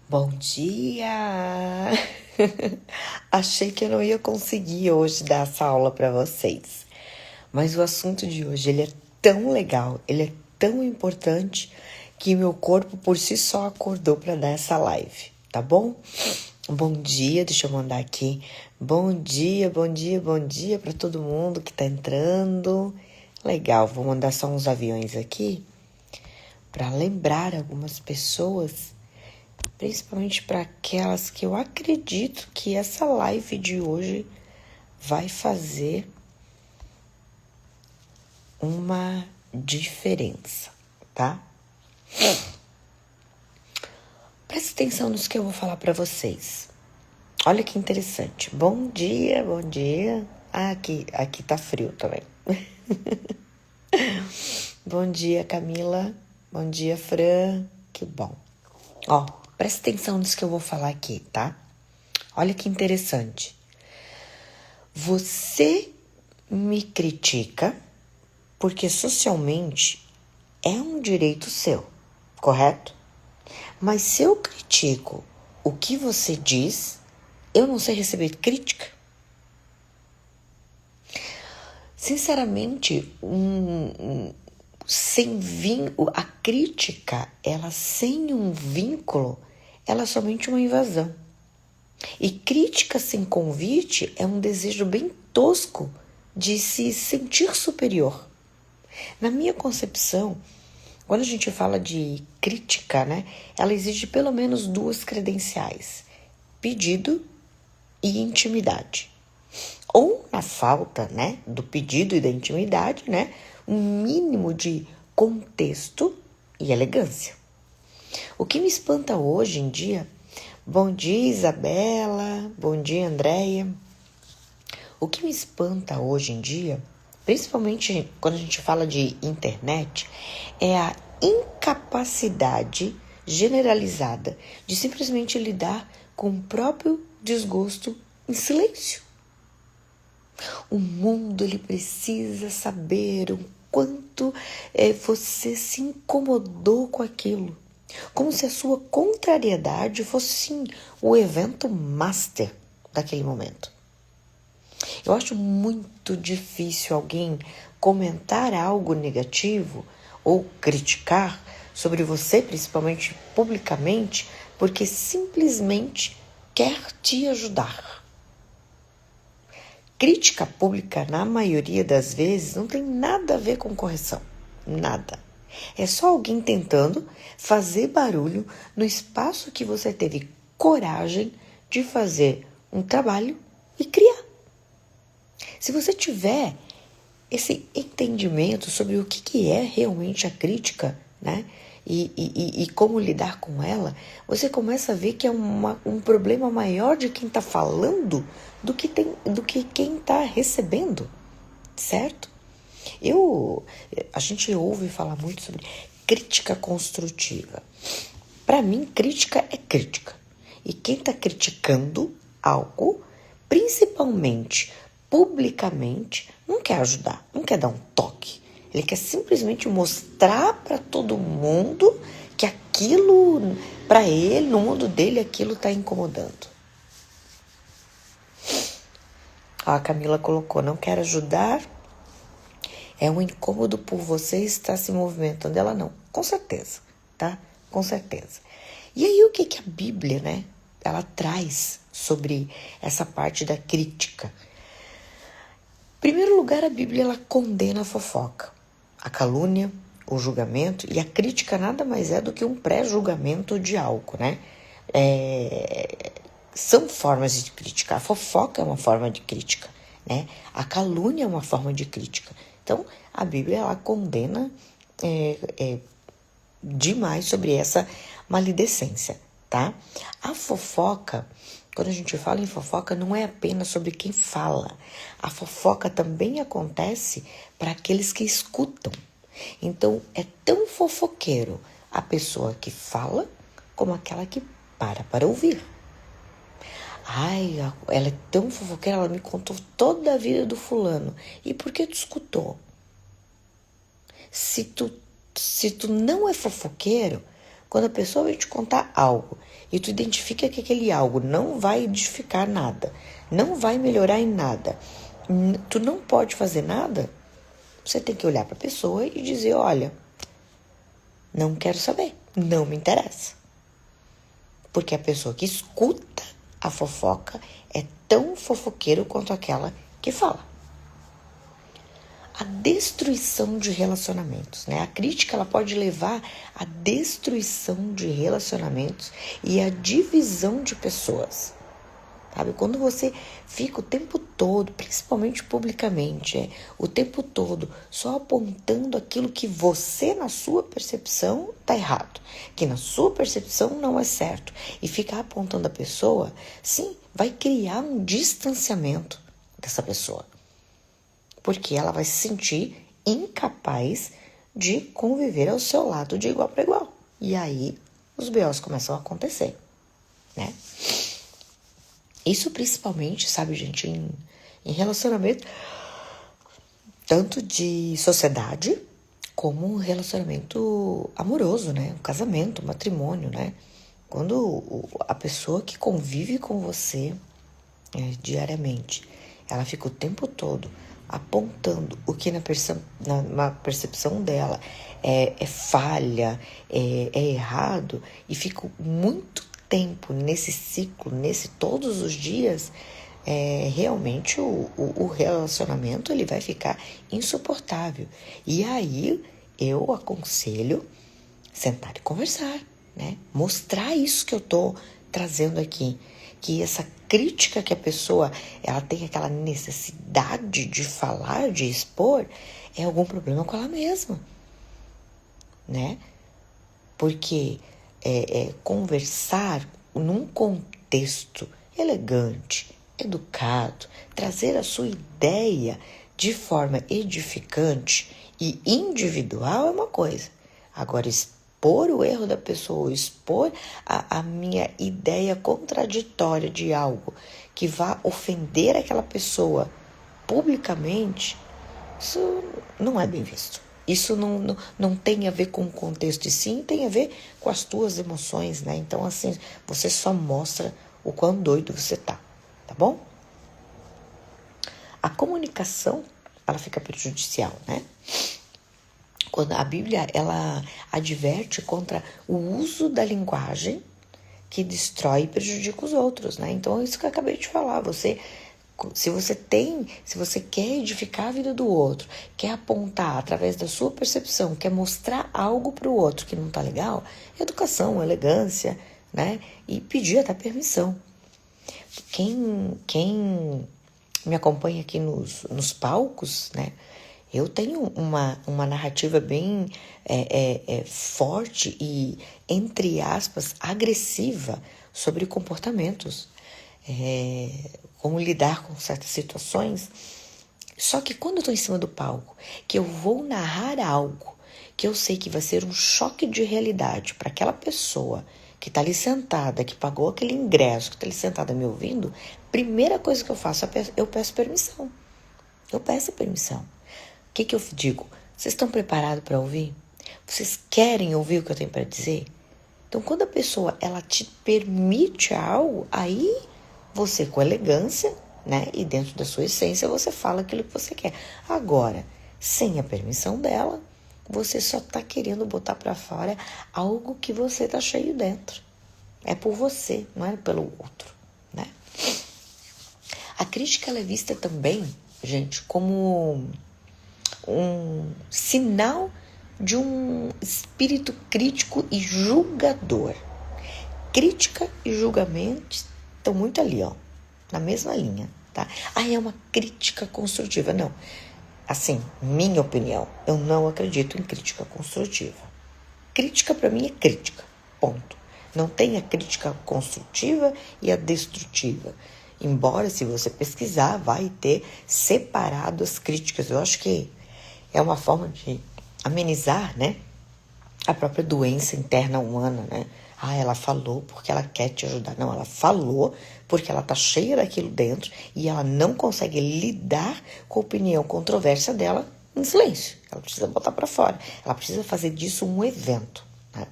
Bom dia! Achei que eu não ia conseguir hoje dar essa aula para vocês, mas o assunto de hoje ele é tão legal, ele é tão importante que meu corpo por si só acordou para dar essa live, tá bom? Bom dia, deixa eu mandar aqui. Bom dia, bom dia, bom dia para todo mundo que tá entrando. Legal, vou mandar só uns aviões aqui para lembrar algumas pessoas, principalmente para aquelas que eu acredito que essa live de hoje vai fazer uma diferença, tá? Presta atenção nos que eu vou falar para vocês. Olha que interessante. Bom dia, bom dia. Ah, aqui tá frio também. Bom dia, Camila. Bom dia, Fran. Que bom. Ó, presta atenção nos que eu vou falar aqui, tá? Olha que interessante. Você me critica porque socialmente é um direito seu, correto? Mas se eu critico o que você diz, eu não sei receber crítica? Sinceramente, a crítica, ela sem um vínculo, ela é somente uma invasão. E crítica sem convite é um desejo bem tosco de se sentir superior. Na minha concepção, quando a gente fala de crítica, né, ela exige pelo menos duas credenciais: pedido e intimidade. Ou, na falta, né, do pedido e da intimidade, né, um mínimo de contexto e elegância. O que me espanta hoje em dia... Bom dia, Isabela. Bom dia, Andréia. O que me espanta hoje em dia, principalmente quando a gente fala de internet, é a incapacidade generalizada de simplesmente lidar com o próprio desgosto em silêncio. O mundo, ele precisa saber o quanto você se incomodou com aquilo. Como se a sua contrariedade fosse, sim, o evento master daquele momento. Eu acho muito difícil alguém comentar algo negativo ou criticar sobre você, principalmente publicamente, porque simplesmente quer te ajudar. Crítica pública, na maioria das vezes, não tem nada a ver com correção. Nada. É só alguém tentando fazer barulho no espaço que você teve coragem de fazer um trabalho e criar. Se você tiver esse entendimento sobre o que é realmente a crítica, né? E como lidar com ela, você começa a ver que é um problema maior de quem está falando do que quem está recebendo, certo? A gente ouve falar muito sobre crítica construtiva. Para mim, crítica é crítica. E quem está criticando algo, principalmente publicamente, não quer ajudar, não quer dar um toque. Ele quer simplesmente mostrar para todo mundo que aquilo, para ele, no mundo dele, aquilo está incomodando. A Camila colocou: não quer ajudar, é um incômodo por você estar se movimentando. Ela não, com certeza, tá? Com certeza. E aí o que a Bíblia, né, ela traz sobre essa parte da crítica? Em primeiro lugar, a Bíblia, ela condena a fofoca, a calúnia, o julgamento, e a crítica nada mais é do que um pré-julgamento de algo, né? São formas de crítica. A fofoca é uma forma de crítica, né? A calúnia é uma forma de crítica. Então, a Bíblia, ela condena demais sobre essa maledicência, tá? A fofoca, quando a gente fala em fofoca, não é apenas sobre quem fala. A fofoca também acontece para aqueles que escutam. Então, é tão fofoqueiro a pessoa que fala como aquela que para ouvir. Ai, ela é tão fofoqueira, ela me contou toda a vida do fulano. E por que tu escutou? Se tu não é fofoqueiro, Quando a pessoa vem te contar algo e tu identifica que aquele algo não vai edificar nada, não vai melhorar em nada, tu não pode fazer nada, você tem que olhar para a pessoa e dizer, olha, não quero saber, não me interessa. Porque a pessoa que escuta a fofoca é tão fofoqueiro quanto aquela que fala. A destruição de relacionamentos, né? A crítica, ela pode levar à destruição de relacionamentos e à divisão de pessoas. Sabe? Quando você fica o tempo todo, principalmente publicamente, o tempo todo só apontando aquilo que você, na sua percepção, está errado, que na sua percepção não é certo, e ficar apontando a pessoa, sim, vai criar um distanciamento dessa pessoa, porque ela vai se sentir incapaz de conviver ao seu lado de igual para igual. E aí os BOs começam a acontecer, né? Isso principalmente, sabe, gente, em relacionamento, tanto de sociedade, como um relacionamento amoroso, né? Um casamento, um matrimônio, né? Quando a pessoa que convive com você diariamente, ela fica o tempo todo apontando o que na percepção dela é falha, é errado, e fica muito tempo nesse ciclo, todos os dias, realmente o relacionamento ele vai ficar insuportável. E aí eu aconselho sentar e conversar, né? Mostrar isso que eu tô trazendo aqui, que essa crítica que a pessoa ela tem aquela necessidade de falar, de expor, é algum problema com ela mesma, né? Porque conversar num contexto elegante, educado, trazer a sua ideia de forma edificante e individual é uma coisa. Agora, expor o erro da pessoa, expor a minha ideia contraditória de algo que vá ofender aquela pessoa publicamente, isso não é bem visto. Isso não tem a ver com o contexto, e sim tem a ver com as tuas emoções, né? Então, assim, você só mostra o quão doido você tá bom? A comunicação, ela fica prejudicial, né? Quando a Bíblia, ela adverte contra o uso da linguagem que destrói e prejudica os outros, né? Então, é isso que eu acabei de falar, se você quer edificar a vida do outro, quer apontar através da sua percepção, quer mostrar algo para o outro que não tá legal, educação, elegância, né? E pedir até permissão. Quem me acompanha aqui nos palcos, né? Eu tenho uma narrativa bem forte e, entre aspas, agressiva sobre comportamentos. Como lidar com certas situações. Só que quando eu estou em cima do palco, que eu vou narrar algo que eu sei que vai ser um choque de realidade para aquela pessoa que está ali sentada, que pagou aquele ingresso, que está ali sentada me ouvindo, primeira coisa que eu faço, eu peço permissão. Eu peço permissão. O que eu digo? Vocês estão preparados para ouvir? Vocês querem ouvir o que eu tenho para dizer? Então, quando a pessoa ela te permite algo, aí você, com elegância, né, e dentro da sua essência, você fala aquilo que você quer. Agora, sem a permissão dela, você só está querendo botar para fora algo que você está cheio dentro. É por você, não é pelo outro, né? A crítica ela é vista também, gente, como um sinal de um espírito crítico e julgador. Crítica e julgamento estão muito ali, ó, na mesma linha, tá? É uma crítica construtiva. Não, assim, minha opinião, eu não acredito em crítica construtiva. Crítica para mim é crítica, ponto. Não tem a crítica construtiva e a destrutiva. Embora, se você pesquisar, vai ter separado as críticas. Eu acho que é uma forma de amenizar, né, a própria doença interna humana, né? Ela falou porque ela quer te ajudar. Não, ela falou porque ela tá cheia daquilo dentro e ela não consegue lidar com a opinião controversa dela em silêncio. Ela precisa botar para fora. Ela precisa fazer disso um evento, né?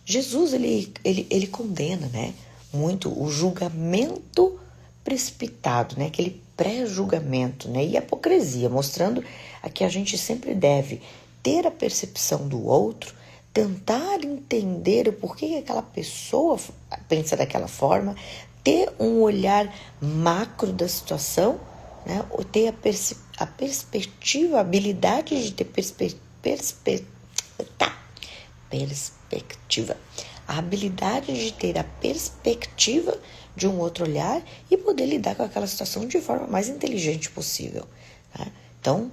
Jesus, ele condena, né, muito o julgamento precipitado, né, aquele pré-julgamento, né, e a hipocrisia, mostrando que a gente sempre deve ter a percepção do outro, tentar entender o porquê que aquela pessoa pensa daquela forma, ter um olhar macro da situação, né, ou ter a perspectiva, a habilidade de ter perspectiva. A habilidade de ter a perspectiva de um outro olhar e poder lidar com aquela situação de forma mais inteligente possível. Tá? Então,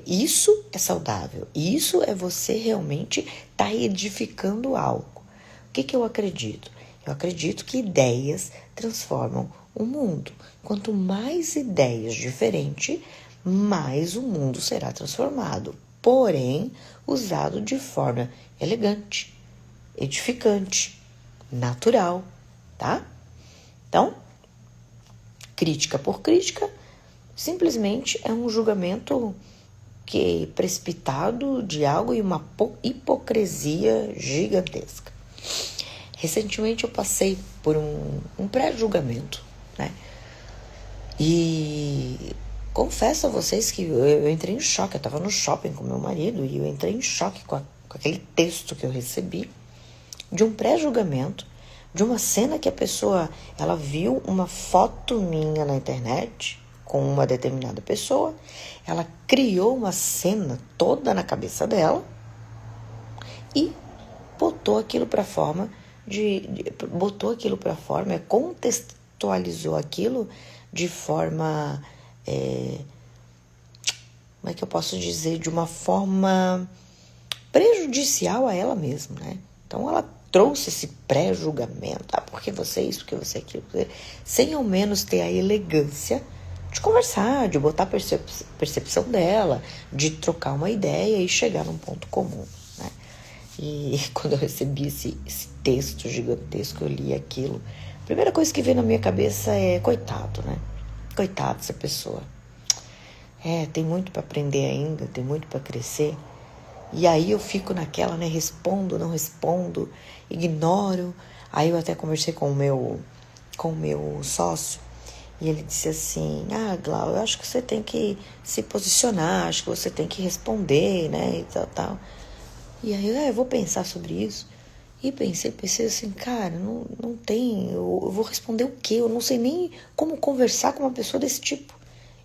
isso é saudável. Isso é você realmente estar edificando algo. O que eu acredito? Eu acredito que ideias transformam o mundo. Quanto mais ideias diferentes, mais o mundo será transformado. Porém, usado de forma elegante, edificante, natural, tá? Então, crítica por crítica, simplesmente é um julgamento que é precipitado de algo e uma hipocrisia gigantesca. Recentemente eu passei por um pré-julgamento, né? E confesso a vocês que eu entrei em choque. Eu estava no shopping com meu marido e eu entrei em choque com aquele texto que eu recebi de um pré-julgamento, de uma cena que a pessoa, ela viu uma foto minha na internet com uma determinada pessoa, ela criou uma cena toda na cabeça dela e botou aquilo para forma contextualizou aquilo de forma, como é que eu posso dizer, de uma forma prejudicial a ela mesma, né? Então ela trouxe esse pré-julgamento, porque você é isso, porque você é aquilo, sem ao menos ter a elegância de conversar, de botar a percepção dela, de trocar uma ideia e chegar num ponto comum, né? E quando eu recebi esse texto gigantesco, eu li aquilo, a primeira coisa que veio na minha cabeça é coitado, né? Coitado dessa pessoa. Tem muito para aprender ainda, tem muito para crescer. E aí eu fico naquela, né? Respondo, não respondo, ignoro. Aí eu até conversei com o meu sócio e ele disse assim: Glau, eu acho que você tem que se posicionar, acho que você tem que responder, né? E tal. E aí eu vou pensar sobre isso. E pensei assim, cara, não tem, eu vou responder o quê? Eu não sei nem como conversar com uma pessoa desse tipo.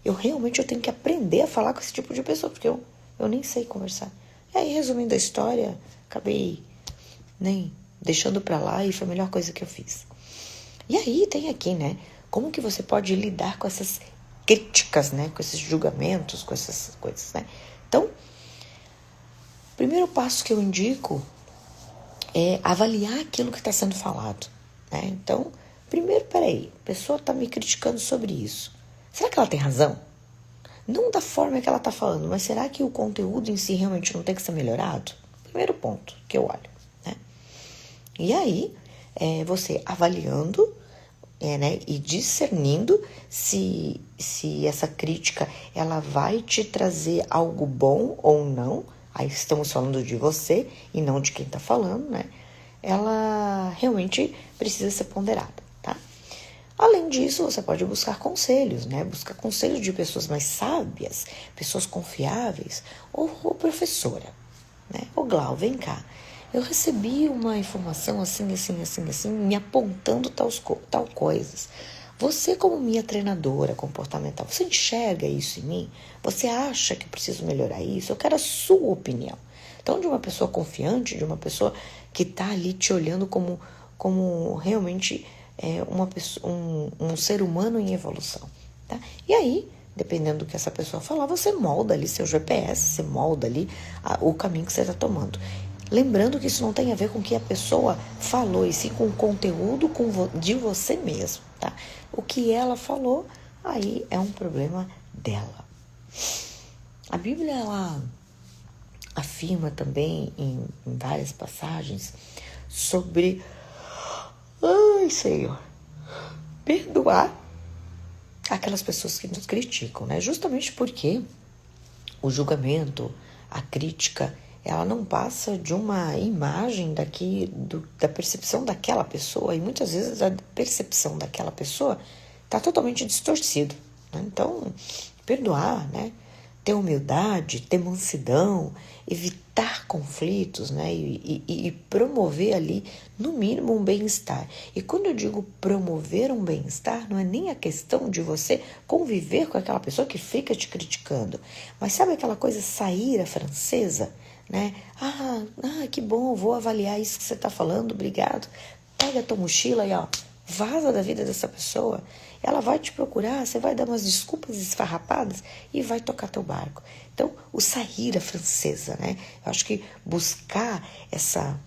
Eu tenho que aprender a falar com esse tipo de pessoa, porque eu nem sei conversar. E aí, resumindo a história, acabei nem deixando pra lá e foi a melhor coisa que eu fiz. E aí tem aqui, né, como que você pode lidar com essas críticas, né, com esses julgamentos, com essas coisas, né? Então, o primeiro passo que eu indico é avaliar aquilo que está sendo falado, né? Então, primeiro, peraí, a pessoa está me criticando sobre isso. Será que ela tem razão? Não da forma que ela está falando, mas será que o conteúdo em si realmente não tem que ser melhorado? Primeiro ponto que eu olho, né? E aí, você avaliando, né, e discernindo se essa crítica ela vai te trazer algo bom ou não. Aí estamos falando de você e não de quem está falando, né? Ela realmente precisa ser ponderada, tá? Além disso, você pode buscar conselhos, né? Buscar conselhos de pessoas mais sábias, pessoas confiáveis, ou professora, né? Ô Glau, vem cá. Eu recebi uma informação assim, me apontando tal coisas. Você, como minha treinadora comportamental, você enxerga isso em mim? Você acha que eu preciso melhorar isso? Eu quero a sua opinião. Então, de uma pessoa confiante, de uma pessoa que está ali te olhando como realmente uma pessoa, um ser humano em evolução. Tá? E aí, dependendo do que essa pessoa falar, você molda ali seu GPS, você molda ali o caminho que você está tomando. Lembrando que isso não tem a ver com o que a pessoa falou, e sim com o conteúdo de você mesmo, tá? O que ela falou, aí é um problema dela. A Bíblia, ela afirma também em várias passagens sobre, Senhor, perdoar aquelas pessoas que nos criticam, né? Justamente porque o julgamento, a crítica, ela não passa de uma imagem da percepção daquela pessoa, e muitas vezes a percepção daquela pessoa está totalmente distorcida, né? Então, perdoar, né? Ter humildade, ter mansidão, evitar conflitos, né? E promover ali, no mínimo, um bem-estar. E quando eu digo promover um bem-estar, não é nem a questão de você conviver com aquela pessoa que fica te criticando, mas sabe aquela coisa saíra francesa, né? Que bom, vou avaliar isso que você está falando, obrigado. Pega a tua mochila e vaza da vida dessa pessoa. Ela vai te procurar, você vai dar umas desculpas esfarrapadas e vai tocar teu barco. Então, o sair a francesa, né? Eu acho que buscar essa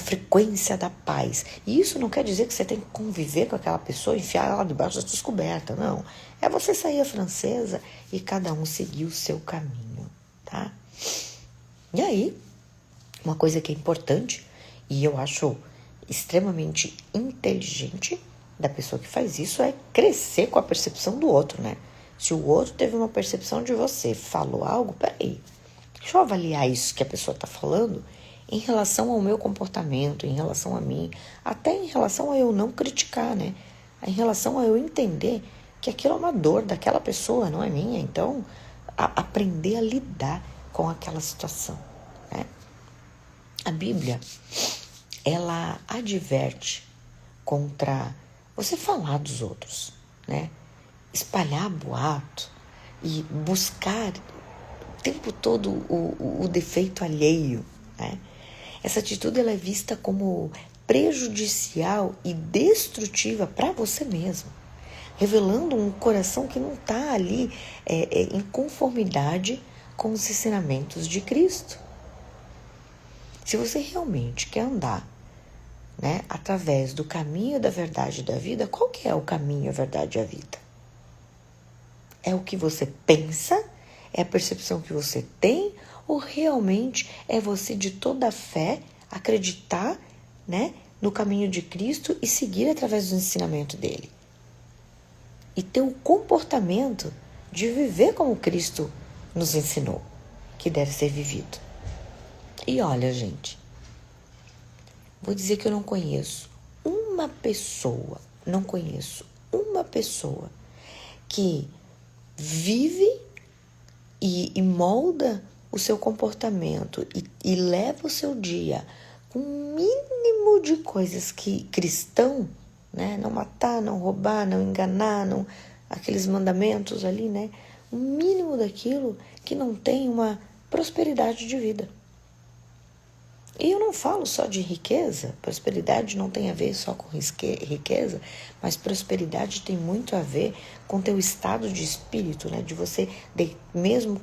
frequência da paz. E isso não quer dizer que você tem que conviver com aquela pessoa, enfiar ela debaixo da descoberta, não. É você sair a francesa e cada um seguir o seu caminho, tá? E aí, uma coisa que é importante, e eu acho extremamente inteligente da pessoa que faz isso, é crescer com a percepção do outro, né? Se o outro teve uma percepção de você, falou algo, peraí, deixa eu avaliar isso que a pessoa está falando em relação ao meu comportamento, em relação a mim, até em relação a eu não criticar, né? Em relação a eu entender que aquilo é uma dor daquela pessoa, não é minha. Então, aprender a lidar com aquela situação, né? A Bíblia, ela adverte contra você falar dos outros, né? Espalhar boato e buscar o tempo todo o defeito alheio, né? Essa atitude ela é vista como prejudicial e destrutiva para você mesmo, revelando um coração que não está ali em conformidade com os ensinamentos de Cristo. Se você realmente quer andar, né, através do caminho da verdade e da vida, qual que é o caminho, a verdade e a vida? É o que você pensa? É a percepção que você tem? Ou realmente é você de toda a fé acreditar, né, no caminho de Cristo e seguir através do ensinamento dele? E ter o comportamento de viver como Cristo nos ensinou, que deve ser vivido. E olha, gente, vou dizer que eu não conheço uma pessoa que vive e molda o seu comportamento e leva o seu dia com um mínimo de coisas que cristão, né? Não matar, não roubar, não enganar, não, aqueles mandamentos ali, né? O mínimo daquilo que não tem uma prosperidade de vida. E eu não falo só de riqueza, prosperidade não tem a ver só com riqueza, mas prosperidade tem muito a ver com teu estado de espírito, né? De você, mesmo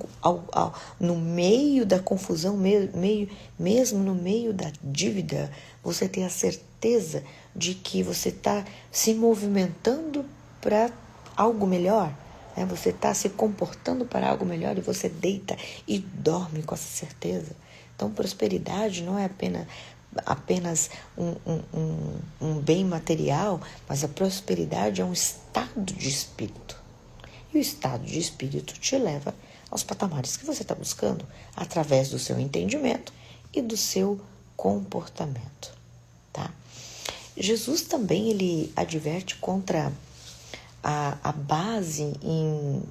no meio da confusão, mesmo no meio da dívida, você ter a certeza de que você está se movimentando para algo melhor, né? Você está se comportando para algo melhor e você deita e dorme com essa certeza. Então, prosperidade não é apenas um bem material, mas a prosperidade é um estado de espírito. E o estado de espírito te leva aos patamares que você está buscando, através do seu entendimento e do seu comportamento, tá? Jesus também, ele adverte contra a base em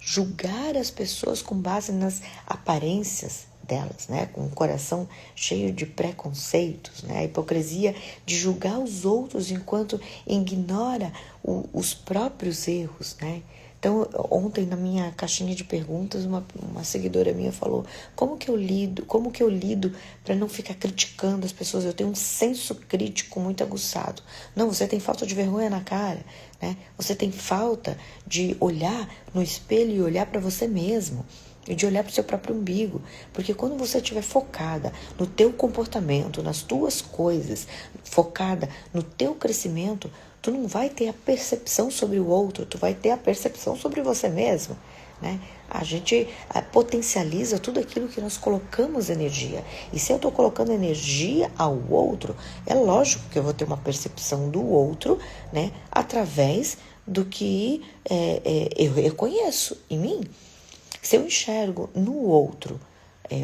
julgar as pessoas com base nas aparências delas, né? Com o coração cheio de preconceitos, né? A hipocrisia de julgar os outros enquanto ignora os próprios erros, né? Então, ontem na minha caixinha de perguntas, uma seguidora minha falou: como que eu lido para não ficar criticando as pessoas? Eu tenho um senso crítico muito aguçado. Não, você tem falta de vergonha na cara, né? Você tem falta de olhar no espelho e olhar para você mesmo, e de olhar para o seu próprio umbigo. Porque quando você estiver focada no teu comportamento, nas tuas coisas, focada no teu crescimento, tu não vai ter a percepção sobre o outro, tu vai ter a percepção sobre você mesmo, né? A gente potencializa tudo aquilo que nós colocamos energia. E se eu estou colocando energia ao outro, é lógico que eu vou ter uma percepção do outro, né? Através do que eu reconheço em mim. Se eu enxergo no outro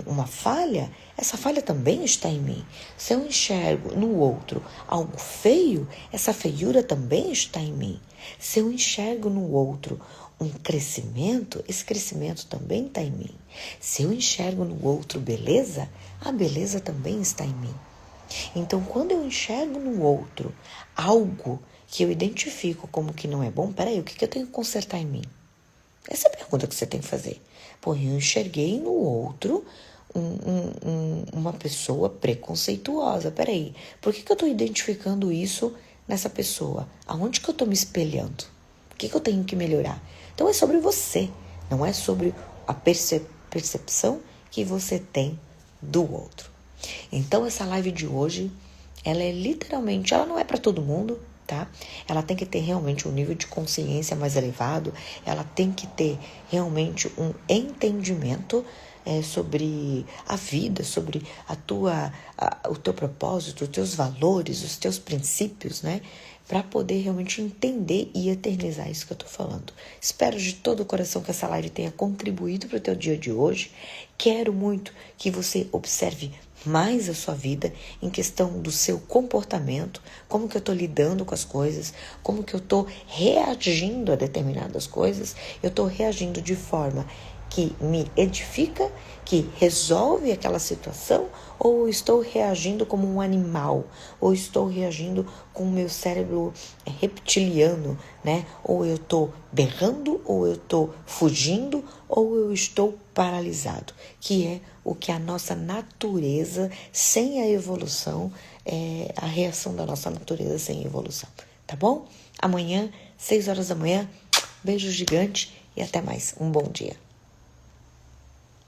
uma falha, essa falha também está em mim. Se eu enxergo no outro algo feio, essa feiura também está em mim. Se eu enxergo no outro um crescimento, esse crescimento também está em mim. Se eu enxergo no outro beleza, a beleza também está em mim. Então, quando eu enxergo no outro algo que eu identifico como que não é bom, peraí, o que eu tenho que consertar em mim? Essa é a pergunta que você tem que fazer. Pô, eu enxerguei no outro uma pessoa preconceituosa. Peraí, por que eu estou identificando isso nessa pessoa? Aonde que eu estou me espelhando? O que eu tenho que melhorar? Então é sobre você, não é sobre a percepção que você tem do outro. Então essa live de hoje, ela é literalmente, ela não é para todo mundo, tá? Ela tem que ter realmente um nível de consciência mais elevado, ela tem que ter realmente um entendimento sobre a vida, sobre o teu propósito, os teus valores, os teus princípios, né? Para poder realmente entender e eternizar isso que eu tô falando. Espero de todo o coração que essa live tenha contribuído para o teu dia de hoje. Quero muito que você observe mais a sua vida em questão do seu comportamento, como que eu tô lidando com as coisas, como que eu tô reagindo a determinadas coisas. Eu tô reagindo de forma que me edifica, que resolve aquela situação, ou estou reagindo como um animal, ou estou reagindo com o meu cérebro reptiliano, né? Ou eu estou berrando, ou eu estou fugindo, ou eu estou paralisado, que é o que a nossa natureza sem a evolução, a reação da nossa natureza sem evolução, tá bom? Amanhã, 6 horas da manhã, beijo gigante e até mais. Um bom dia.